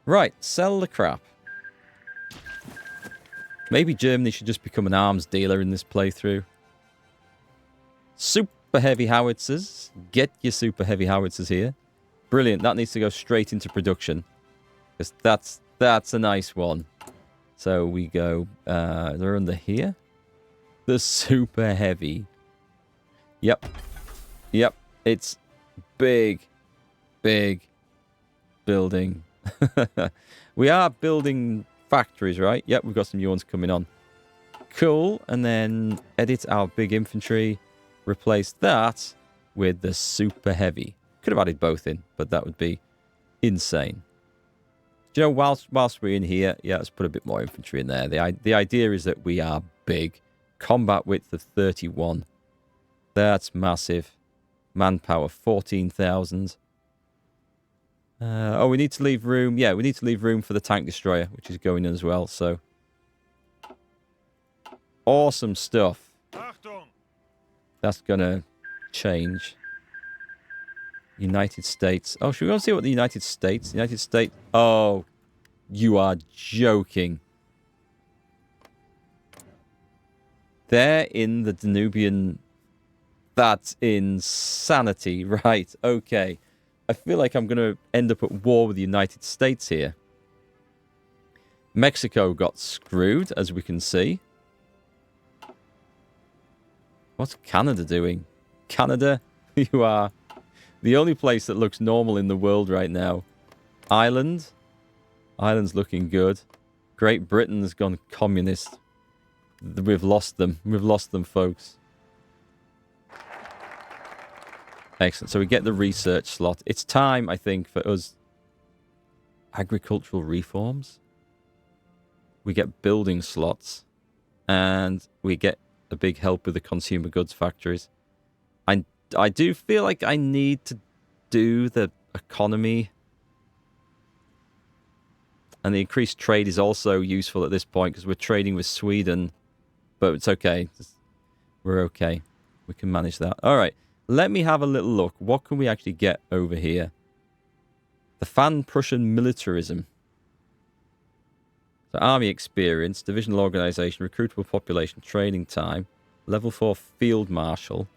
Right, sell the crap. Maybe Germany should just become an arms dealer in this playthrough. Super heavy howitzers. Get your super heavy howitzers here. Brilliant. That needs to go straight into production. Because that's a nice one. So we go... they're under here. The super heavy. Yep. Yep. It's big. Big building. We are building factories, right? Yep, we've got some new ones coming on. Cool. And then edit our big infantry. Replace that with the super heavy. Could have added both in, but that would be insane. Do you know, whilst we're in here, yeah, let's put a bit more infantry in there. The idea is that we are big. Combat width of 31. That's massive. Manpower, 14,000. Oh, we need to leave room. Yeah, we need to leave room for the tank destroyer, which is going in as well. So, awesome stuff. That's going to change. United States. Oh, should we go and see what the United States... United States... Oh, you are joking. They're in the Danubian... That's insanity. Right, okay. I feel like I'm going to end up at war with the United States here. Mexico got screwed, as we can see. What's Canada doing? Canada, you are the only place that looks normal in the world right now. Ireland. Ireland's looking good. Great Britain's gone communist. We've lost them. We've lost them, folks. Excellent. So we get the research slot. It's time, I think, for us. Agricultural reforms. We get building slots. And we get a big help with the consumer goods factories. I do feel like I need to do the economy. And the increased trade is also useful at this point because we're trading with Sweden. But it's okay. We're okay. We can manage that. All right. Let me have a little look. What can we actually get over here? The Fan-Prussian militarism. So army experience, divisional organization, recruitable population, training time, level 4 field marshal,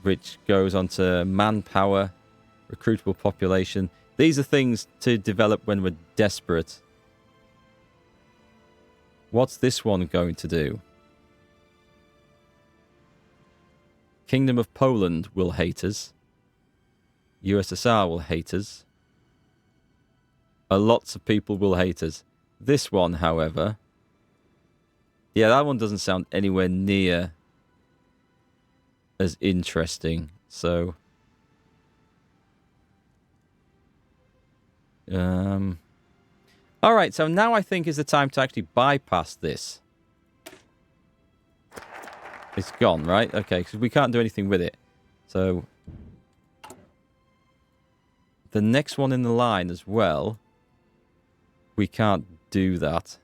which goes on to manpower, recruitable population. These are things to develop when we're desperate. What's this one going to do? Kingdom of Poland will hate us. USSR will hate us. Lots of people will hate us. This one, however... Yeah, that one doesn't sound anywhere near as interesting. So... Alright, so now I think is the time to actually bypass this. It's gone, right? Okay, because we can't do anything with it. So... The next one in the line as well... We can't do that.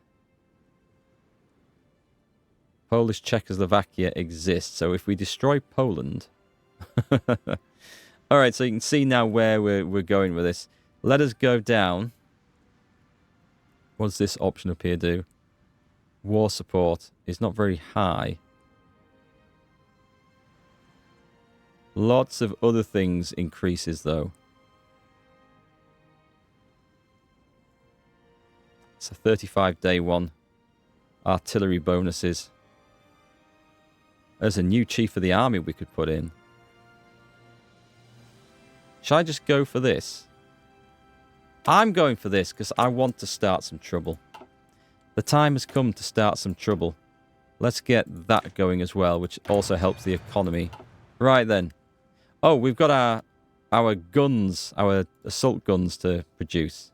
Polish Czechoslovakia exists. So if we destroy Poland... Alright, so you can see now where we're going with this. Let us go down. What does this option up here do? War support is not very high. Lots of other things increases though. It's a 35-day one. Artillery bonuses. There's a new chief of the army we could put in. Should I just go for this? I'm going for this because I want to start some trouble. The time has come to start some trouble. Let's get that going as well, which also helps the economy. Right then. Oh, we've got our guns, our assault guns to produce.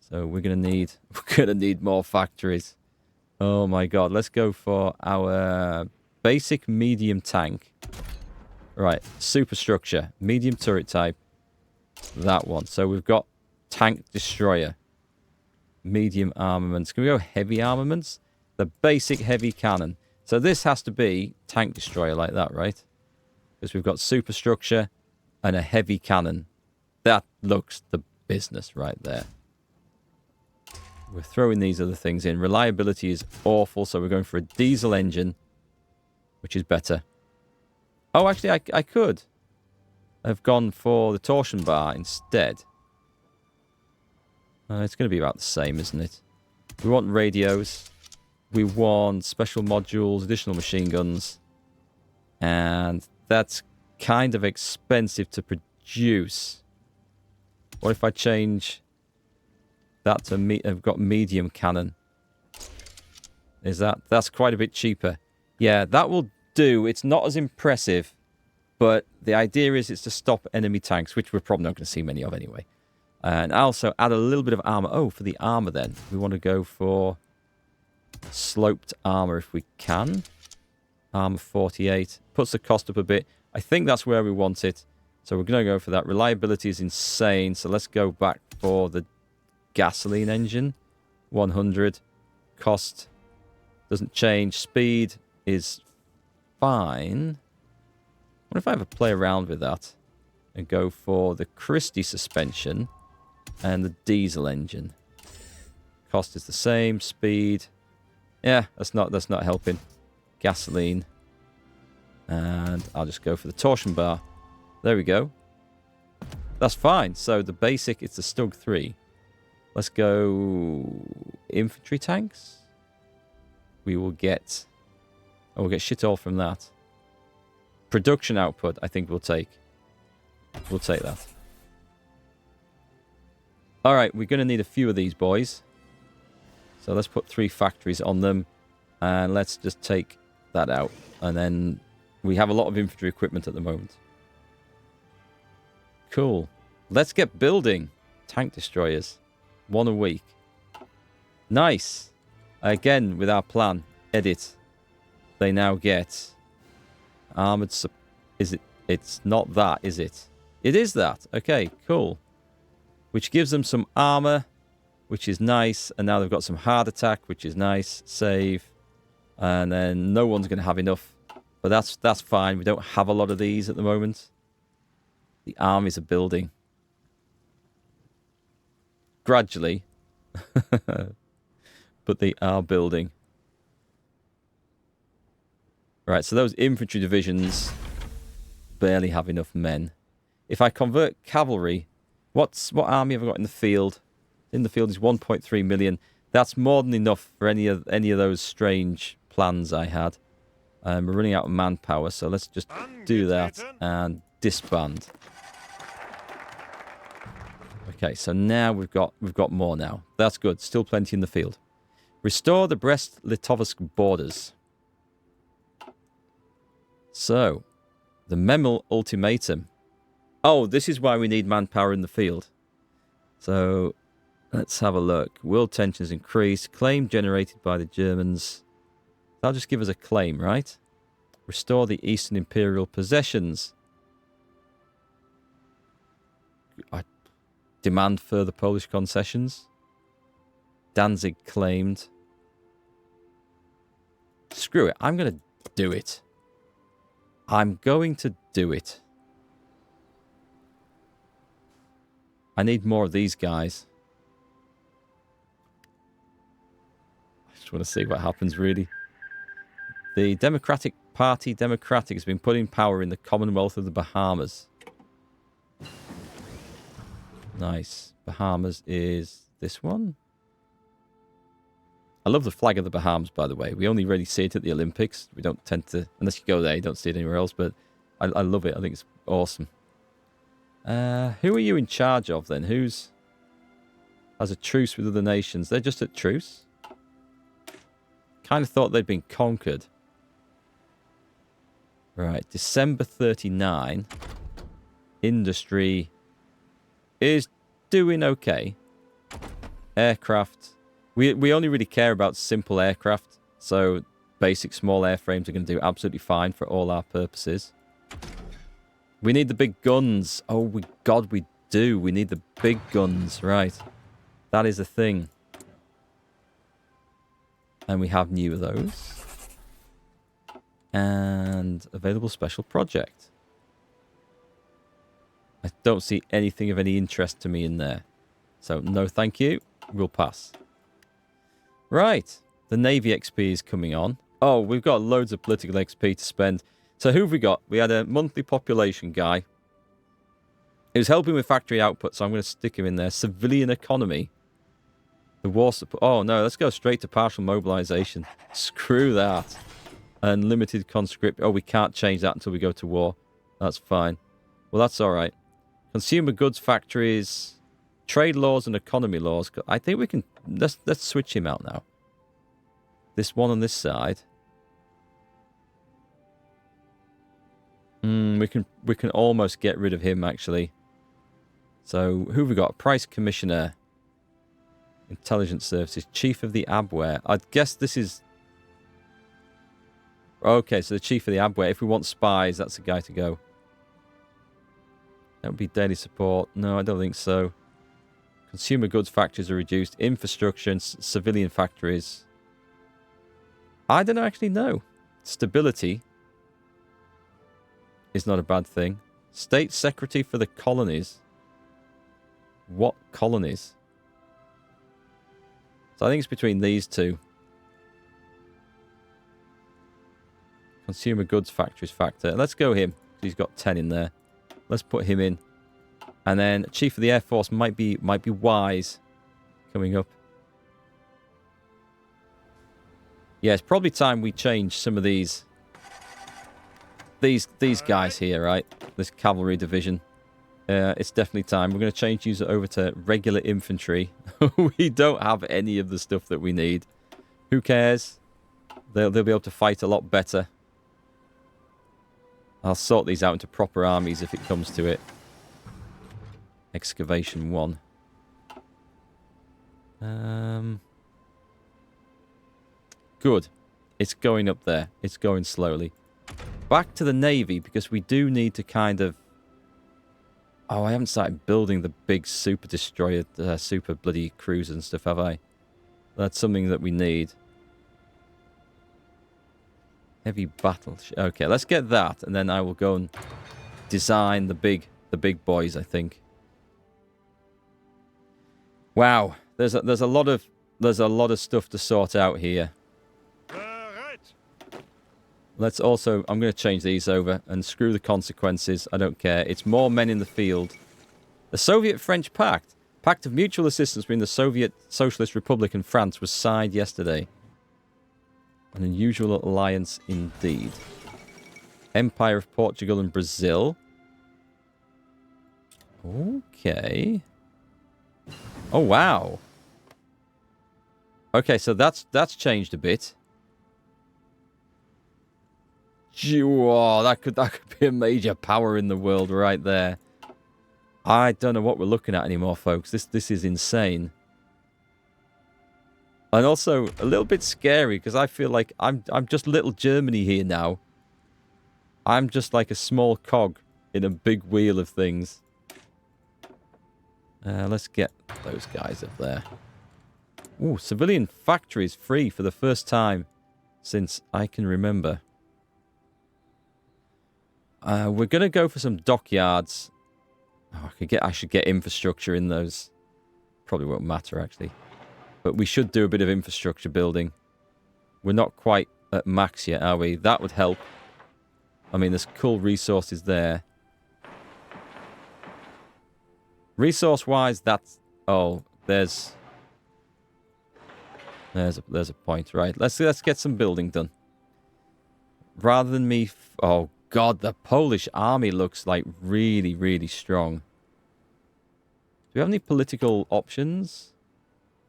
So we're gonna need more factories. Oh my god, let's go for our basic medium tank. Right, superstructure, medium turret type. That one. So we've got tank destroyer. Medium armaments. Can we go heavy armaments? The basic heavy cannon. So this has to be tank destroyer like that, right? Because we've got superstructure and a heavy cannon. That looks the business right there. We're throwing these other things in. Reliability is awful, so we're going for a diesel engine, which is better. Oh, actually, I could have gone for the torsion bar instead. It's going to be about the same, isn't it? We want radios. We want special modules, additional machine guns. And that's kind of expensive to produce. What if I change that to I've got medium cannon? That's quite a bit cheaper. Yeah, that will do. It's not as impressive, but the idea is it's to stop enemy tanks, which we're probably not going to see many of anyway. And also add a little bit of armor. Oh, for the armor then. We want to go for sloped armor if we can. Armor 48. Puts the cost up a bit. I think that's where we want it. So we're going to go for that. Reliability is insane. So let's go back for the gasoline engine. 100. Cost doesn't change. Speed is fine. What if I ever play around with that and go for the Christie suspension and the diesel engine? Cost is the same. Speed, yeah, that's not helping. Gasoline, and I'll just go for the torsion bar. There we go. That's fine. So the basic, it's the Stug 3. Let's go infantry tanks. We'll get shit all from that. Production output, I think we'll take. We'll take that. All right, we're going to need a few of these boys. So let's put 3 factories on them. And let's just take that out. And then we have a lot of infantry equipment at the moment. Cool. Let's get building. Tank destroyers. 1 a week. Nice. Again, with our plan. Edit. They now get armored. Is it? It's not that, is it? It is that. Okay, cool. Which gives them some armor, which is nice. And now they've got some hard attack, which is nice. Save. And then no one's going to have enough. But that's fine. We don't have a lot of these at the moment. The armies are building. Gradually. But they are building. Right, so those infantry divisions barely have enough men. If I convert cavalry, what army have I got in the field? In the field is 1.3 million. That's more than enough for any of those strange plans I had. We're running out of manpower, so let's just do that and disband. Okay, so now we've got more now. That's good. Still plenty in the field. Restore the Brest-Litovsk borders. So, the Memel ultimatum. Oh, this is why we need manpower in the field. So, let's have a look. World tensions increase. Claim generated by the Germans. That'll just give us a claim, right? Restore the Eastern Imperial possessions. I demand further Polish concessions. Danzig claimed. Screw it. I'm going to do it. I'm going to do it. I need more of these guys. I just want to see what happens, really. The Democratic Party, Democratic, has been put in power in the Commonwealth of the Bahamas. Nice. Bahamas is this one. I love the flag of the Bahamas, by the way. We only really see it at the Olympics. We don't tend to, unless you go there, you don't see it anywhere else. But I love it. I think it's awesome. Who are you in charge of then? Who's has a truce with other nations? They're just at truce. Kind of thought they'd been conquered. Right, December 39. Industry is doing okay. Aircraft. We only really care about simple aircraft. So basic small airframes are going to do absolutely fine for all our purposes. We need the big guns. Oh, God, we do. We need the big guns. Right. That is a thing. And we have new of those. And available special project. I don't see anything of any interest to me in there. So, no thank you. We'll pass. Right. The Navy XP is coming on. Oh, we've got loads of political XP to spend. So, who have we got? We had a monthly population guy. He was helping with factory output, so I'm going to stick him in there. Civilian economy. The war support. Oh, no, let's go straight to partial mobilization. Screw that. Unlimited conscript. Oh, we can't change that until we go to war. That's fine. Well, that's all right. Consumer goods factories, trade laws and economy laws. I think we can... Let's switch him out now. This one on this side. We can almost get rid of him, actually. So, who have we got? Price Commissioner. Intelligence Services. Chief of the Abwehr. I'd guess this is... Okay, so the Chief of the Abwehr. If we want spies, that's the guy to go. That would be daily support. No, I don't think so. Consumer goods factories are reduced. Infrastructure and civilian factories. I don't actually know. Stability is not a bad thing. State Secretary for the colonies. What colonies? So I think it's between these two. Consumer goods factories factor. Let's go him. He's got 10 in there. Let's put him in. And then Chief of the Air Force might be wise coming up. Yeah, it's probably time we change some of these guys here, right? This cavalry division. It's definitely time. We're going to change user over to regular infantry. We don't have any of the stuff that we need. Who cares? They'll be able to fight a lot better. I'll sort these out into proper armies if it comes to it. Excavation 1. Good. It's going up there. It's going slowly. Back to the Navy, because we do need to kind of... Oh, I haven't started building the big super destroyer, super bloody cruisers and stuff, have I? That's something that we need. Heavy battle. Okay, let's get that, and then I will go and design the big boys, I think. Wow, there's a lot of stuff to sort out here. Let's also... I'm going to change these over and screw the consequences. I don't care. It's more men in the field. The Soviet-French Pact. Pact of mutual assistance between the Soviet Socialist Republic and France was signed yesterday. An unusual alliance indeed. Empire of Portugal and Brazil. Okay. Oh, wow. Okay, so that's changed a bit. Whoa, that could be a major power in the world right there. I don't know what we're looking at anymore, folks. This is insane. And also a little bit scary, because I feel like I'm just little Germany here now. I'm just like a small cog in a big wheel of things. Let's get those guys up there. Ooh, civilian factories free for the first time since I can remember. We're going to go for some dockyards. Oh, I should get infrastructure in those. Probably won't matter, actually. But we should do a bit of infrastructure building. We're not quite at max yet, are we? That would help. I mean, there's cool resources there. Resource-wise, that's... Oh, there's a point, right? Let's get some building done. Rather than me... Oh, God, the Polish army looks like really, really strong. Do we have any political options?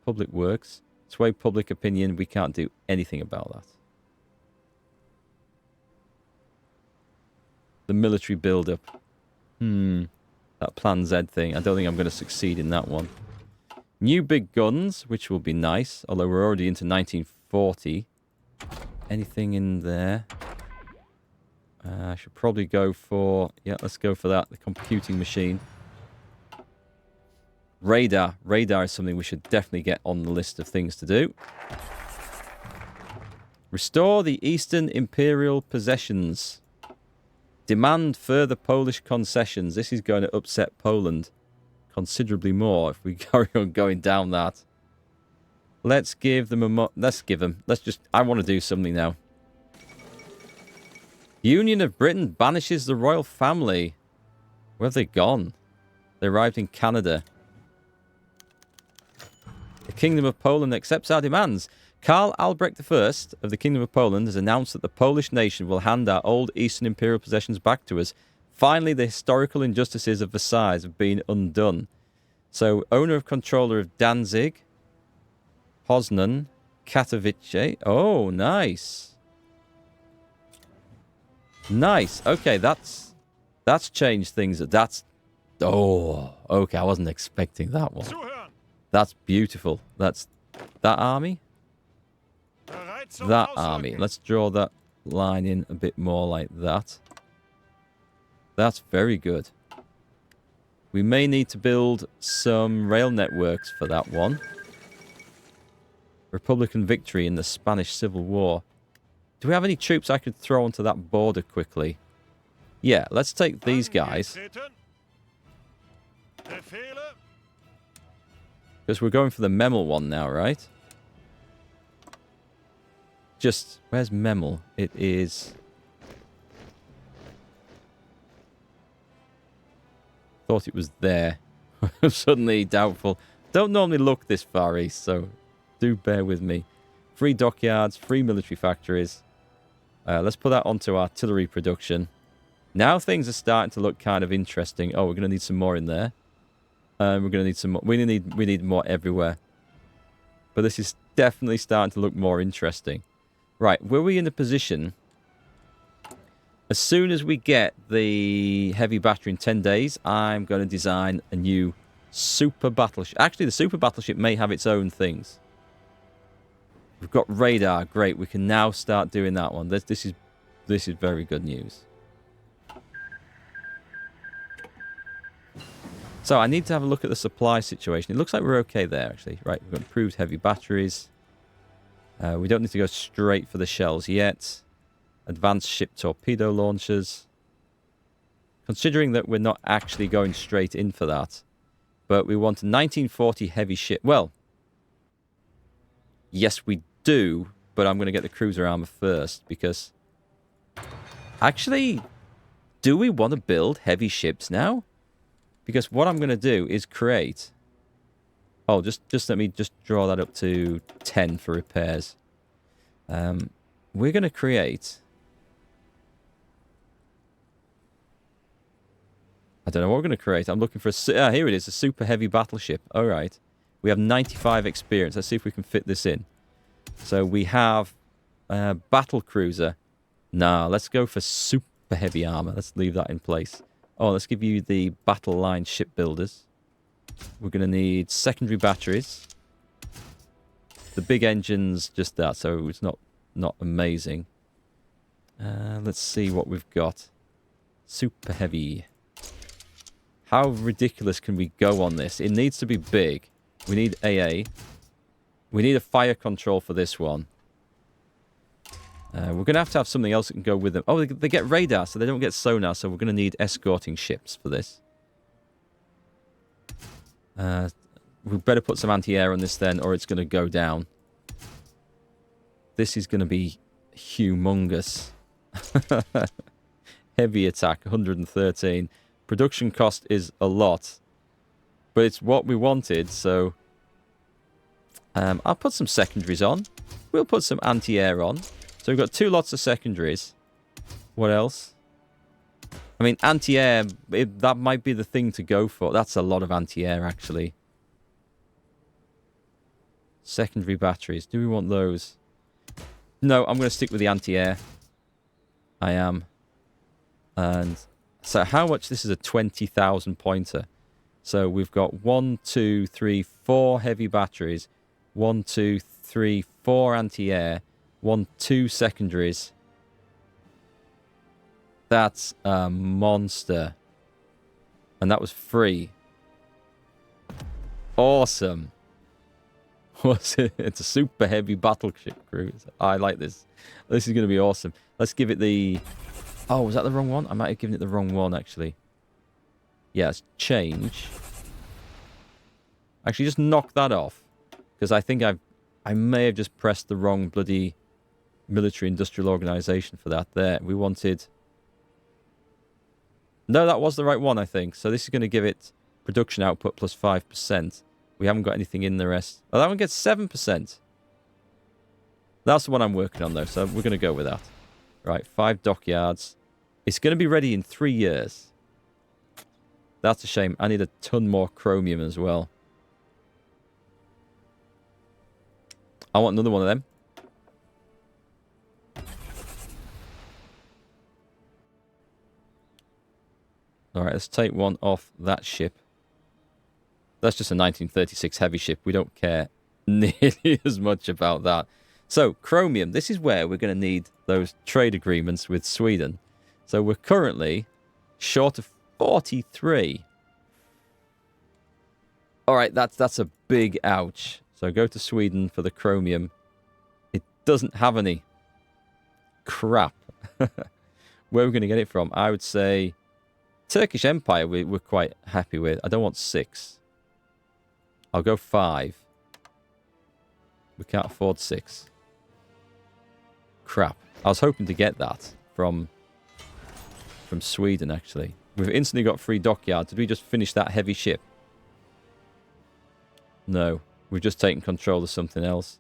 Public works. Sway public opinion. We can't do anything about that. The military build-up. That Plan Z thing. I don't think I'm going to succeed in that one. New big guns, which will be nice. Although we're already into 1940. Anything in there? I should probably go for... Yeah, let's go for that. The computing machine. Radar. Radar is something we should definitely get on the list of things to do. Restore the Eastern Imperial possessions. Demand further Polish concessions. This is going to upset Poland considerably more if we carry on going down that. Let's give them a... Let's give them... Let's just... I want to do something now. Union of Britain banishes the royal family. Where have they gone? They arrived in Canada. The Kingdom of Poland accepts our demands. Karl Albrecht I of the Kingdom of Poland has announced that the Polish nation will hand our old Eastern Imperial possessions back to us. Finally, the historical injustices of Versailles have been undone. So, owner of controller of Danzig, Poznan, Katowice. Oh, nice. Nice. Okay, that's changed things. Oh, okay. I wasn't expecting that one. That's beautiful. That's that army. That army. Let's draw that line in a bit more like that. That's very good. We may need to build some rail networks for that one. Republican victory in the Spanish Civil War. Do we have any troops I could throw onto that border quickly? Yeah, let's take these guys. Because we're going for the Memel one now, right? Just, where's Memel? It is... Thought it was there. Suddenly doubtful. Don't normally look this far east, so do bear with me. 3 dockyards, 3 military factories. Let's put that onto artillery production. Now things are starting to look kind of interesting. Oh, we're going to need some more in there. We're going to need some more. We need more everywhere. But this is definitely starting to look more interesting. Right, were we in a position... As soon as we get the heavy battery in 10 days, I'm going to design a new super battleship. Actually, the super battleship may have its own things. We've got radar. Great. We can now start doing that one. This is very good news. So I need to have a look at the supply situation. It looks like we're okay there, actually. Right, we've got improved heavy batteries. We don't need to go straight for the shells yet. Advanced ship torpedo launchers. Considering that we're not actually going straight in for that. But we want a 1940 heavy ship. Well, yes, we do. But I'm going to get the cruiser armor first. Because, actually, do we want to build heavy ships now? Because what I'm going to do is create... Oh, just let me just draw that up to 10 for repairs. We're going to create... I don't know what we're going to create. I'm looking for a... here it is, a super heavy battleship. All right. We have 95 experience. Let's see if we can fit this in. So we have battle cruiser. Nah, let's go for super heavy armor. Let's leave that in place. Oh, let's give you the battle line shipbuilders. We're going to need secondary batteries. The big engine's just that, so it's not amazing. Let's see what we've got. Super heavy. How ridiculous can we go on this? It needs to be big. We need AA. We need a fire control for this one. We're going to have something else that can go with them. Oh, they get radar, so they don't get sonar, so we're going to need escorting ships for this. We better put some anti-air on this then, or it's going to go down. This is going to be humongous. Heavy attack, 113. Production cost is a lot. But it's what we wanted, so... I'll put some secondaries on. We'll put some anti-air on. So we've got 2 lots of secondaries. What else? I mean, anti-air, that might be the thing to go for. That's a lot of anti-air, actually. Secondary batteries. Do we want those? No, I'm going to stick with the anti-air. I am. And so how much? This is a 20,000 pointer. So we've got 1, 2, 3, 4 heavy batteries. 1, 2, 3, 4 anti-air. 1, 2 secondaries. That's a monster. And that was free. Awesome. What's it? It's a super heavy battleship cruiser. I like this. This is going to be awesome. Let's give it the... Oh, was that the wrong one? I might have given it the wrong one, actually. Yes, change. Actually, just knock that off. Because I think I may have just pressed the wrong bloody military industrial organization for that. There, we wanted... No, that was the right one, I think. So this is going to give it production output plus 5%. We haven't got anything in the rest. Oh, that one gets 7%. That's the one I'm working on, though, so we're going to go with that. Right, 5 dockyards. It's going to be ready in 3 years. That's a shame. I need a ton more chromium as well. I want another one of them. Alright, let's take one off that ship. That's just a 1936 heavy ship. We don't care nearly as much about that. So, chromium. This is where we're going to need those trade agreements with Sweden. So, we're currently short of 43. Alright, that's a big ouch. So, go to Sweden for the chromium. It doesn't have any. Crap. Where are we going to get it from? I would say Turkish Empire we're quite happy with. I don't want 6. I'll go 5. We can't afford 6. Crap. I was hoping to get that from Sweden, actually. We've instantly got 3 dockyards. Did we just finish that heavy ship? No. We've just taken control of something else.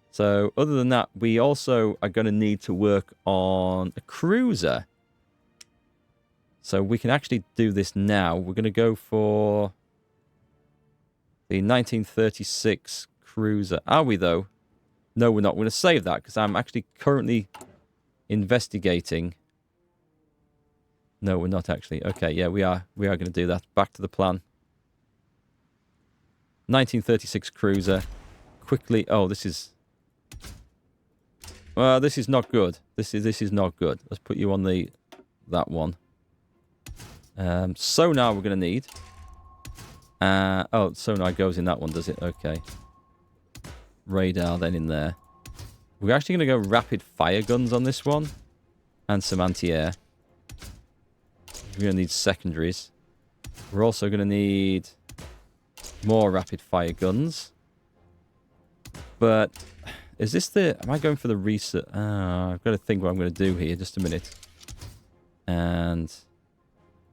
So, other than that, we also are going to need to work on a cruiser. So, we can actually do this now. We're going to go for the 1936 cruiser. Are we, though? No, we're not. We're going to save that because I'm actually currently investigating. No, we're not actually. Okay, yeah, we are. We are going to do that. Back to the plan. 1936 cruiser. Quickly. Oh, this is... Well, this is not good. This is not good. Let's put you on that one. Sonar we're going to need. Oh, sonar goes in that one, does it? Okay. Radar then in there. We're actually going to go rapid fire guns on this one. And some anti-air. We're going to need secondaries. We're also going to need more rapid fire guns. But is this the... Am I going for the research? I've got to think what I'm going to do here. Just a minute. And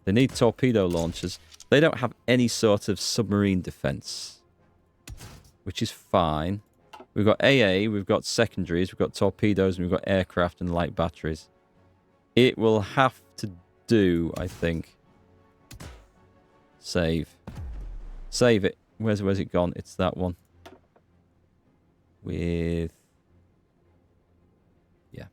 they need torpedo launchers. They don't have any sort of submarine defense. Which is fine. We've got AA, we've got secondaries, we've got torpedoes, and we've got aircraft and light batteries. It will have to do, I think. Save. Save it. Where's it gone? It's that one. With... Yeah.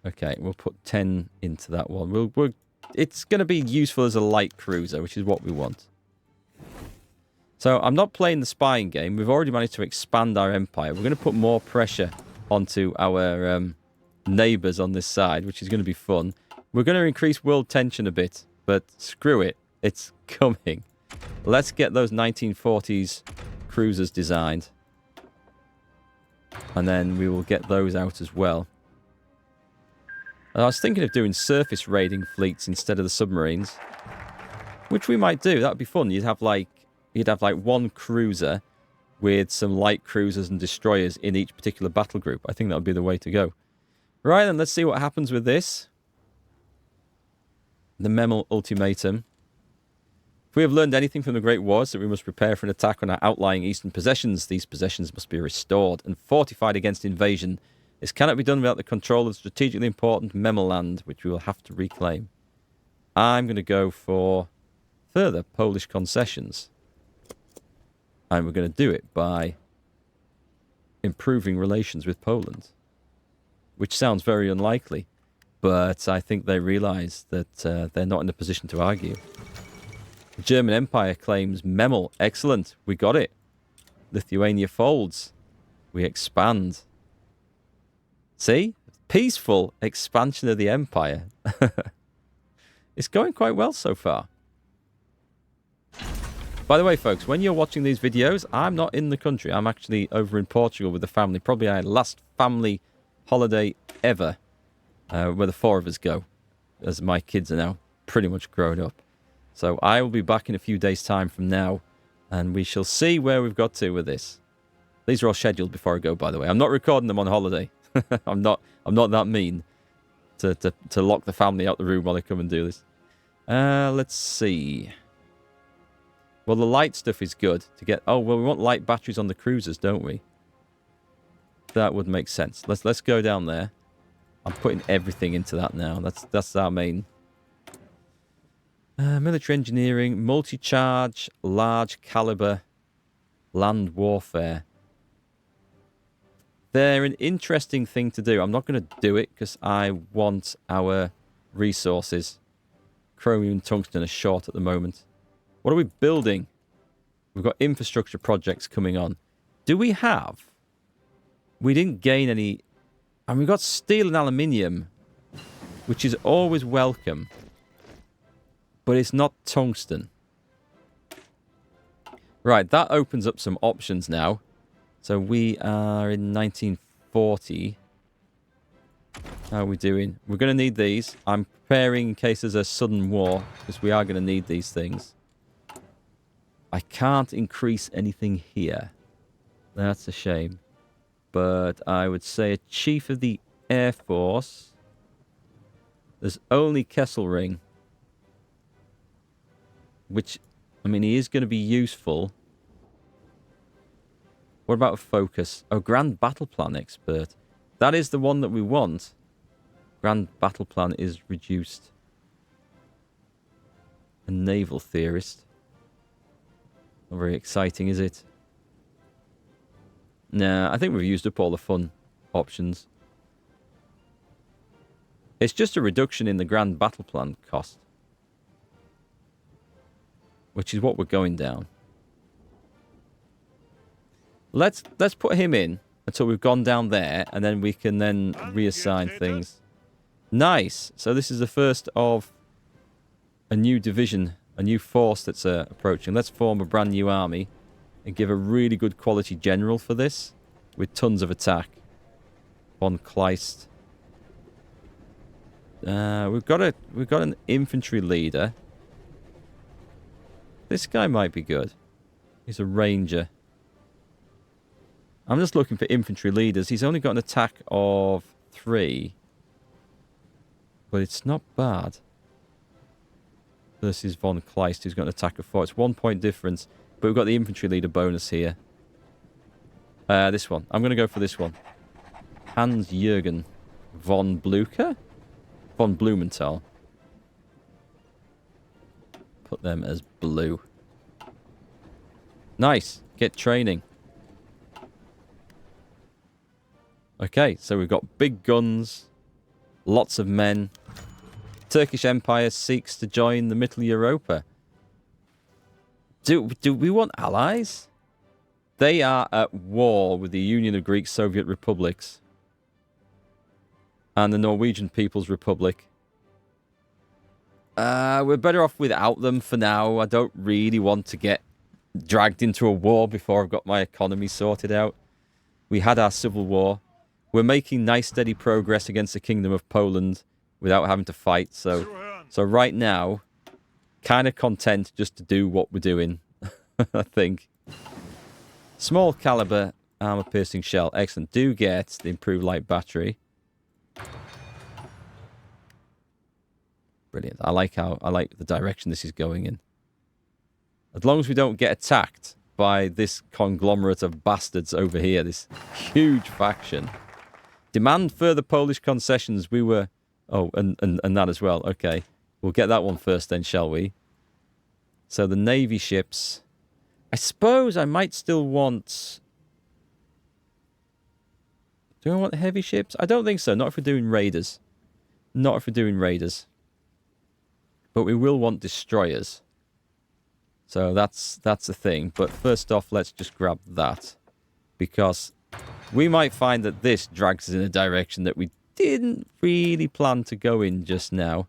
Okay, we'll put 10 into that one. It's going to be useful as a light cruiser, which is what we want. So I'm not playing the spying game. We've already managed to expand our empire. We're going to put more pressure onto our neighbours on this side, which is going to be fun. We're going to increase world tension a bit, but screw it. It's coming. Let's get those 1940s cruisers designed. And then we will get those out as well. I was thinking of doing surface raiding fleets instead of the submarines. Which we might do. That would be fun. You'd have like one cruiser with some light cruisers and destroyers in each particular battle group. I think that would be the way to go. Right, then let's see what happens with this. The Memel Ultimatum. If we have learned anything from the Great Wars, that we must prepare for an attack on our outlying eastern possessions. These possessions must be restored and fortified against invasion. This cannot be done without the control of strategically important Memel land, which we will have to reclaim. I'm going to go for further Polish concessions. And we're going to do it by improving relations with Poland. Which sounds very unlikely. But I think they realise that they're not in a position to argue. The German Empire claims Memel. Excellent. We got it. Lithuania folds. We expand. See? Peaceful expansion of the empire. It's going quite well so far. By the way, folks, when you're watching these videos, I'm not in the country. I'm actually over in Portugal with the family. Probably our last family holiday ever. Where the 4 of us go. As my kids are now pretty much grown up. So I will be back in a few days' time from now, and we shall see where we've got to with this. These are all scheduled before I go, by the way. I'm not recording them on holiday. I'm not that mean to lock the family out the room while I come and do this. Let's see. Well, the light stuff is good to get. Oh, well, we want light batteries on the cruisers, don't we? That would make sense. Let's go down there. I'm putting everything into that now. That's our main. Military engineering, multi-charge, large caliber, land warfare. They're an interesting thing to do. I'm not going to do it because I want our resources. Chromium and tungsten are short at the moment. What are we building? We've got infrastructure projects coming on. Do we have? We didn't gain any. And we've got steel and aluminium, which is always welcome. But it's not tungsten. Right, that opens up some options now. So we are in 1940. How are we doing? We're going to need these. I'm preparing in case there's a sudden war, because we are going to need these things. I can't increase anything here. That's a shame. But I would say a chief of the Air Force. There's only Kesselring. Which, I mean, he is going to be useful. What about a focus? Oh, Grand Battle Plan expert. That is the one that we want. Grand Battle Plan is reduced. A naval theorist. Not very exciting, is it? Nah, I think we've used up all the fun options. It's just a reduction in the Grand Battle Plan cost. Which is what we're going down. Let's put him in until we've gone down there, and then we can then reassign things. Nice. So this is the first of a new division, a new force that's approaching. Let's form a brand new army and give a really good quality general for this with tons of attack. Von Kleist. We've got an infantry leader. This guy might be good. He's a ranger. I'm just looking for infantry leaders. He's only got an attack of 3. But it's not bad. Versus Von Kleist, who's got an attack of 4. It's 1 point difference. But we've got the infantry leader bonus here. This one. I'm going to go for this one. Hans-Jürgen von Blucher? Von Blumenthal. Put them as blue. Nice. Get training. Okay, so we've got big guns. Lots of men. Turkish Empire seeks to join the Middle Europa. Do we want allies? They are at war with the Union of Greek Soviet Republics. And the Norwegian People's Republic. We're better off without them for now. I don't really want to get dragged into a war before I've got my economy sorted out. We had our civil war. We're making nice steady progress against the Kingdom of Poland without having to fight. So right now, kind of content just to do what we're doing, I think. Small caliber armor piercing shell. Excellent. Do get the improved light battery. Brilliant. I like the direction this is going in. As long as we don't get attacked by this conglomerate of bastards over here, this huge faction. Demand further Polish concessions. We were... Oh, and that as well. Okay. We'll get that one first then, shall we? So the Navy ships. I suppose I might still want... Do I want the heavy ships? I don't think so. Not if we're doing raiders. Not if we're doing raiders. But we will want destroyers. So that's the thing. But first off, let's just grab that. Because we might find that this drags us in a direction that we didn't really plan to go in just now.